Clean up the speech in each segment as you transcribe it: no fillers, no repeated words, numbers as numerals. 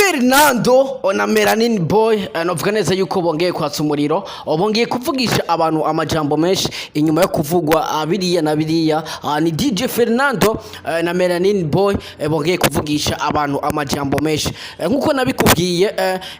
Fernando na Melanin Boy novuga neza yuko bongeye kwatsa umuriro bongeye kuvugisha abantu amajambo menshi inyuma yo kuvugwa abiriya na biriya ni DJ Fernando na Melanin Boy bongeye kuvugisha abantu amajambo menshi nkuko nabikubwiye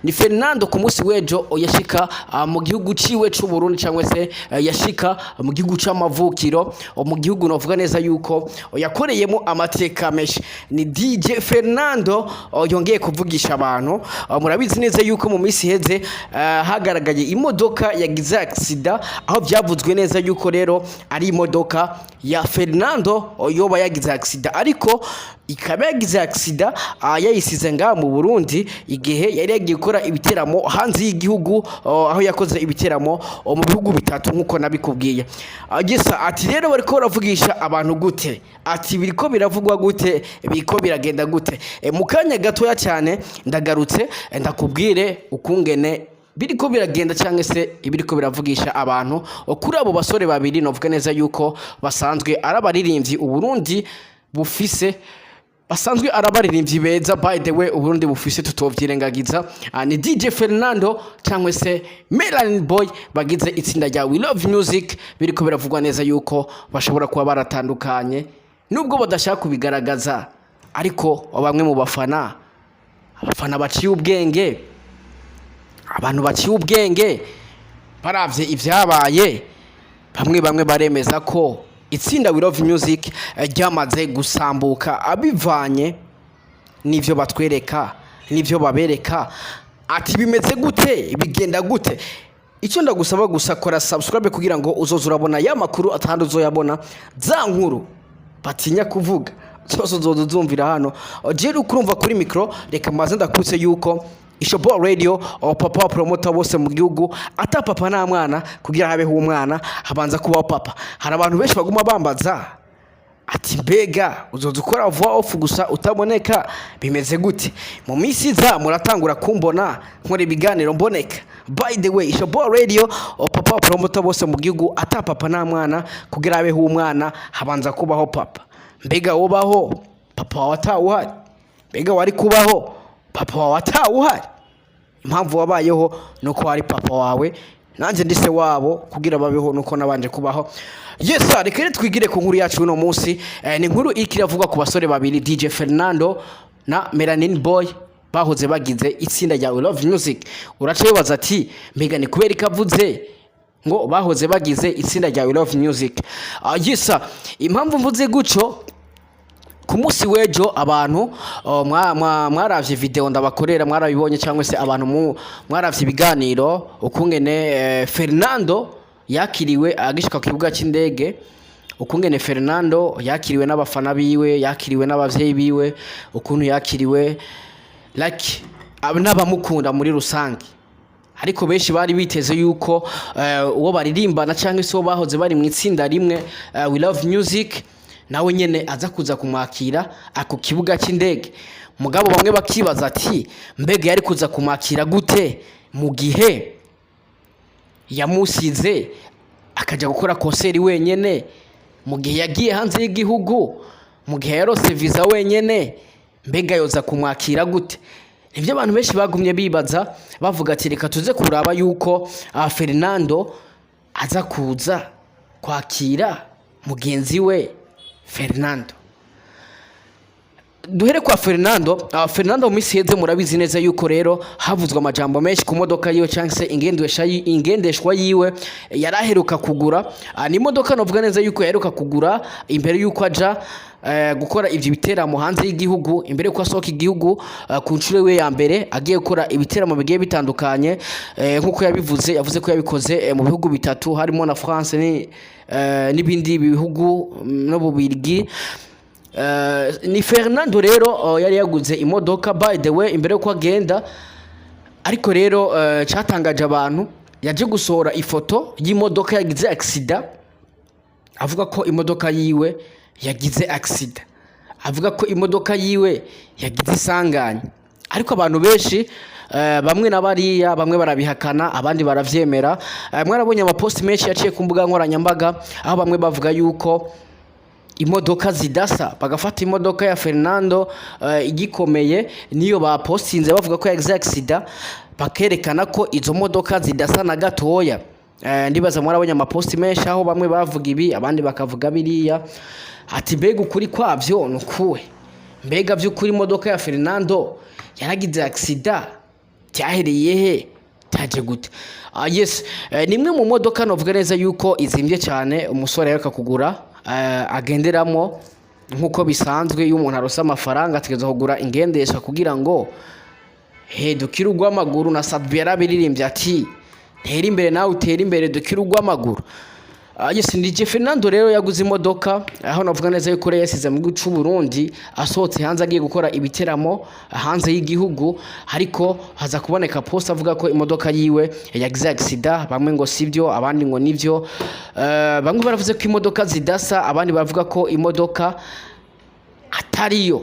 ni Fernando ku munsi wejo yashika mu gihugu ciwe c'u Burundi cyangwa se yashika mu gihugu c'amavukiro mu gihugu novuga neza yuko yakoreyemo amateka menshi ni DJ Fernando yongeye kuvugisha abantu murabizi neza yuko mu minsi heze hagaragaye imodoka yagize accident aho byavuzwe neza yuko rero ari imodoka ya Fernando yoba yagize accident ariko ikaba yagize accident yayisize nga mu Burundi igihe yari yagiye gukora ibiteramo hanze y'igihugu aho yakoze ibiteramo mu bihugu bitatu nkuko nabikubwiye agisa ati rero bariko baravugisha abantu gute ati biriko biravugwa gute biriko biragenda gute mu kanya gatoya cyane ndagarutse ndakubwire ukungene biriko biragenda cyangwa se ibiriko biravugisha abantu kuri abo basore babiri novuga neza yuko basanzwe arabaririmbyi Uburundi bufise basanzwe arabaririmbyi beza by the way Uburundi bufise tutovyirengagiza ni DJ Fernando cyangwa se Melanin Boy bagize itsinda rya We Love Music biriko biravugwa neza yuko bashobora kuba baratandukanye nubwo badashaka kubigaragaza ariko bamwe mu abafana baciye ubwenge abantu baciye ubwenge baravye ivyabaye bamwe baremeza ko itsinda We Love Music ryamaze gusambuka abivanye nivyo batwereka nivyo babereka ati bimeze gute bigenda gute icyo ndagusaba gusa kora subscribe kugira ngo uzoza urabona ya makuru atandi uzoyabona za nkuru batinya kuvuga zose uzozumvira hano jeri ukurumva kuri micro reka maze ndakutse yuko Ishobo Radio papa promoter bose mu gihugu ata papa na mwana kugira habeho umwana habanza kuba papa hari abantu benshi baguma bambaza ati mbega uzoza ukora voix off gusa utaboneka bimeze gute mu misi za muratangura kumbona nkore biganiro mboneka by the way Ishobo Radio papa promoter bose mu gihugu ata papa na mwana kugira habeho umwana habanza kubaho papa mbega wobaho papa watawuhari mbega wari kubaho papa wawe atawuhari impamvu wabayeho nuko ari papa wawe nanje ndise wabo kugira babeho nuko nabanje kubaho yes reka twigire ku nkuru yacu uno munsi ni nkuru ikiravuga ku basore babiri DJ Fernando na Melanin Boy bahoze bagize itsinda rya We Love Music uracebaza ati mbega ni kubera ikavuze ngo bahoze bagize itsinda rya We Love Music yes impamvu mvuze guco ku munsi wejo abantu mwaravye video ndabakorera mwarabibonye cyangwa se abantu mwaravye ibiganiro ukungene Fernando yakiriwe agishika ku kibuga cy'indege ukungene Fernando yakiriwe n'abafana biwe yakiriwe n'abavyeyi biwe ukuntu yakiriwe like n'abamukunda muri rusange ariko benshi bari biteze yuko uwo baririmbana cyangwa se uwo bahoze bari mu itsinda rimwe We Love Music nawe nyene aza kuza kumwakira ako kibuga cy'indege mugabo bamwe bakibaza ati mbega yari kuza kumwakira gute mu gihe yamusize akaja gukora concert wenyene mu gihe yagiye hanze y'igihugu mu gihe yarose visa wenyene mbega yoza kumwakira gute nivyo abantu benshi bagumye bibaza bavuga ati reka tuze kuraba yuko Fernando aza kuza kwakira mugenzi we Fernando duhere kwa Fernando misiheze murabizi neza yuko rero havuzwe amajambo menshi ku modoka yiwe cyangwa se ingendeshwa yiwe yaraheruka kugura ni modoka novuga neza yuko yaheruka kugura imbere yuko aja gukora ivyo biteramo hanze y'igihugu imbere yuko asohoka igihugu ku ncuro we ya mbere agiye gukora ibiteramo bigiye bitandukanye nkuko yavuze ko yabikoze mu bihugu bitatu harimo na France n'ibindi bihugu no bubirigi ni Fernando rero yari yaguze imodoka by the way imbere yuko agenda ariko rero cyatangaje abantu yaje gusohora ifoto y'imodoka yagize accident avuga ko imodoka yiwe yagize accident avuga ko imodoka yiwe yagize isanganya ariko abantu benshi bamwe nabariya bamwe barabihakana abandi baravyemera mwarabonye ama post menshi yaciye ku mbuga nkoranyambaga aho bamwe bavuga yuko imodoka zidasa bagafata imodoka ya Fernando igikomeye niyo bapostinze bavuga ko yagize accident bakerekana ko izo modoka zidasa na gatoya. Ndibaza mwarabonye amaposti menshi aho bamwe bavuga ibi abandi bakavuga biriya, ati mbega ukuri kwavyo nukuwe, mbega vy'ukuri imodoka ya Fernando yaragize accident cyahereye he taje gute? Yes, nimwe mu modoka novuga neza yuko izimvye cyane umusore yareka kugura agenderamo nkuko bisanzwe iyo umuntu arose amafaranga ategeza kugura ingendesha kugira ngo dukire urw'amaguru. na Sadbi yarabiririmbye ati ntera imbere nawe utera imbere dukire urw'amaguru. Yes, DJ Fernando rero yaguze imodoka aho navuga neza yuko yasize mu gihugu cy'u Burundi asohotse hanze agiye gukora ibiteramo hanze y'igihugu, ariko haza kuboneka post avuga ko imodoka yiwe yagize accident. Bamwe ngo sivyo abandi ngo nivyo, bamwe baravuze ko imodoka zidasa abandi baravuga ko imodoka atariyo.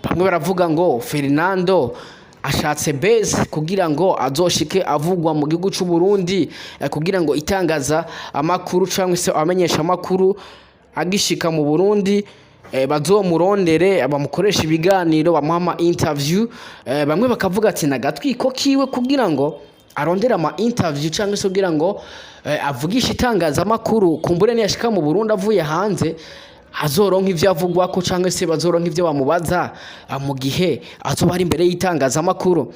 Bamwe baravuga ngo Fernando ashatse base kugira ngo azoshike avugwa mu gihugu cy'u Burundi, kugira ngo itangaza amakuru cyangwa se amenyesha amakuru agishika mu Burundi bazomurondere abamukoresha ibiganiro bamuha interview. Bamwe bakavuga ati nagatwiko kiwe kugira ngo arondera interview cyangwa se kugira ngo avugisha itangaza amakuru kumbure niyashika mu Burundi avuye hanze azoronka ivyo avugwa ko cyangwa se bazoronka ivyo bamubaza mu gihe azoba ari imbere y'itangaza amakuru.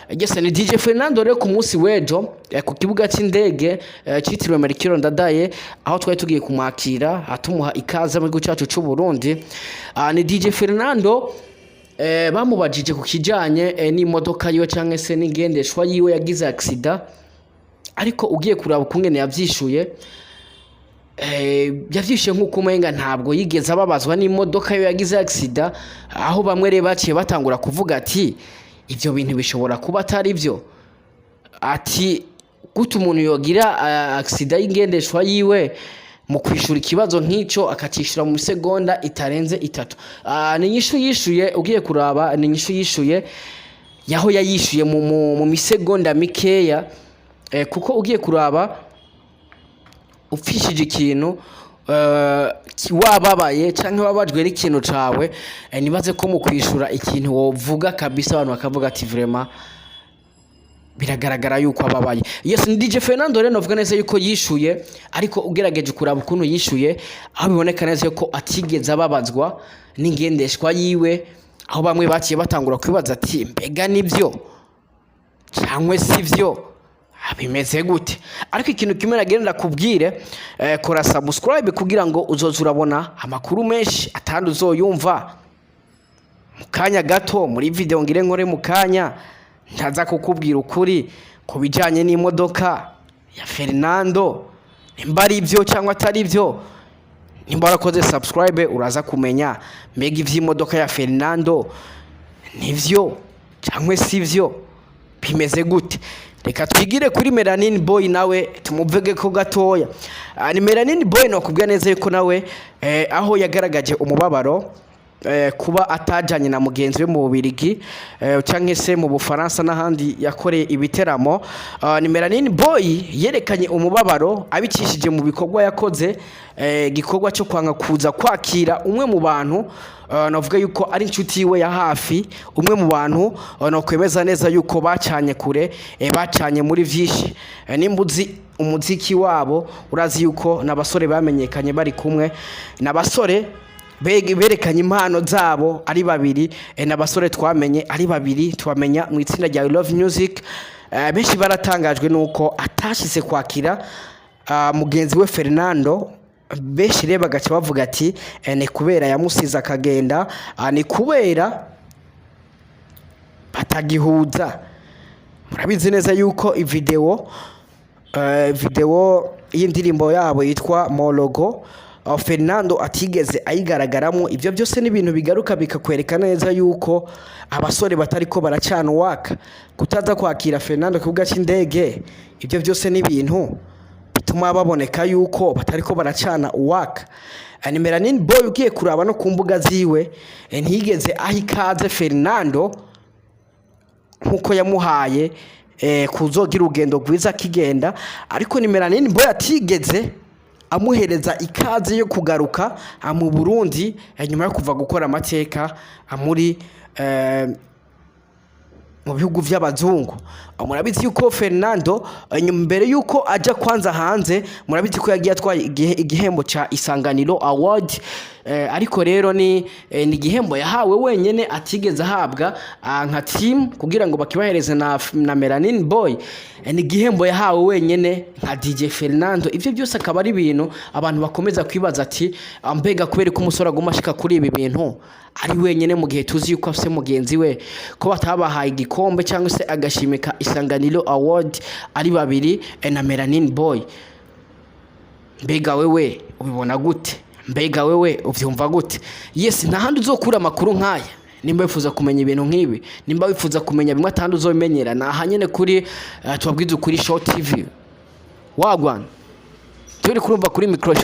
Yes, ni DJ Fernando rero ku munsi wejo ku kibuga c'indege citiriwe Melchior Ndadaye aho twari tugiye kumwakira atumuha ikaze mu gihugu cyacu cy'u Burundi. Ni DJ Fernando bamubajije ku kijanye n'imodoka yiwe cyangwa se n'ingendeshwa yiwe yagize accident, ariko ugiye kuraba ukungene yavyishuye yavyishe nkuko umenga ntabwo yigeze ababazwa n'imodoka yo yagize accident, aho bamwe rero baciye batangura kuvuga ati ivyo bintu bishobora kuba atari byo. Ati gute umuntu yogira accident y'ingendeshwa yiwe mu kwishura ikibazo nk'ico akatishura mu segonda itarenze 3. Ni nyishu yishuye ugiye kuraba, ni nyishu yishuye yaho yayishuye mu misegonda mikeya, kuko ugiye kuraba ufishije ikintu wababaye canke wabajwe n'ikintu cawe, nibaze ko mu kwishura ikintu wovuga kabisa abantu bakavuga ati vraiment biragaragara yuko ababaye. Yes, ni DJ Fernando rero novuga neza yuko yishuye, ariko ugerageje kuraba ukuntu yishuye aho biboneka neza yuko atigeze ababazwa n'ingendeshwa yiwe, aho bamwe baciye batangura kwibaza ati mbega nivyo cyangwa sivyo bimeze gute. Ariko ikintu kimwe nagenda kubwire, kora subscribe kugira ngo uzoza urabona amakuru menshi atandi uzoyumva mu kanya gato muri video ngire nkore mu kanya ntaza kukubwira ukuri ku bijanye n'imodoka ya Fernando, nimba ari byo cyangwa atari byo. Nimba warakoze subscribe uraza kumenya mbega ivy'imodoka ya Fernando nivyo cyangwa sivyo bimeze gute. Reka twigire kuri Melanin Boy nawe tumuvege ko gatoya. Ni Melanin Boy no kubwa neza yuko nawe aho yagaragaje umubabaro kuba atajanye na mugenzi we mu Bubiligi canke se mu Bufaransa n'ahandi yakoreye ibiteramo. Ni Melanin Boy yerekanye umubabaro abicishije mu bikorwa yakoze, gikorwa cyo kwanga kuza kwakira umwe mu bantu navuga yuko ari inshuti yiwe ya hafi, umwe mu bantu no kwemeza neza yuko bacanye kure, bacanye muri vyinshi. Nimbuzi umuziki wabo urazi yuko nabasore bamenyekanye bari kumwe, nabasore berekanye impano zabo ari babiri, nabasore twamenye ari babiri tubamenya mu itsinda rya Love Music. Benshi baratangajwe nuko atashise kwakira mugenzi we Fernando. Benshi reba bagaca bavuga ati ni kubera yamusiza akagenda, ni kubera batagihuza. Murabizi neza yuko video y'indirimbo yabo yitwa Mologo Fernando atigeze ayigaragaramo. Ivyo byose ni ibintu bigaruka bikakwereka neza yuko abasore batariko baracana waka kutaza kwakira Fernando kuvuga cy'indege. Ivyo byose ni ibintu bituma baboneka yuko batariko baracana uwaka. Ni Melanin Boy ugiye kuraba no ku mbuga ziwe ntigeze ahikaze Fernando nkuko yamuhaye kuzogira urugendo rwiza kigenda, ariko ni Melanin Boy atigeze amuhereza ikaze yo kugaruka mu Burundi nyuma yo kuva gukora amateka muri mu bihugu by'abazungu. Murabizi yuko Fernando mbere yuko aja kwanza hanze, murabizi ko yagiye atwaye igihembo ca Isanganiro Award, ariko rero ni igihembo yahawe wenyene atigeze ahabwa nka team kugira ngo bakibahereze na Melanin Boy. Ni igihembo yahawe wenyene nka DJ Fernando. Ivyo byose akaba ari ibintu abantu bakomeza kwibaza ati mbega kubera ko umusore aguma ashika kuri ibi bintu ari wenyene mu gihe tuzi yuko afise mugenzi we ko batabahaye igikombe cyangwa se agashimika Isanganiro Award ari babiri na Melanin Boy. Mbega wewe ubibona gute? Mbega wewe uvyumva gute? Yes, nta handi uzokura amakuru nkaya. Nimba wifuza kumenya ibintu nk'ibi, nimba wifuza kumenya bimwe atandi uzobimenyera, na hanyene kuri tubabwiza kuri Show TV. Wagwan turi kurumva kuri micro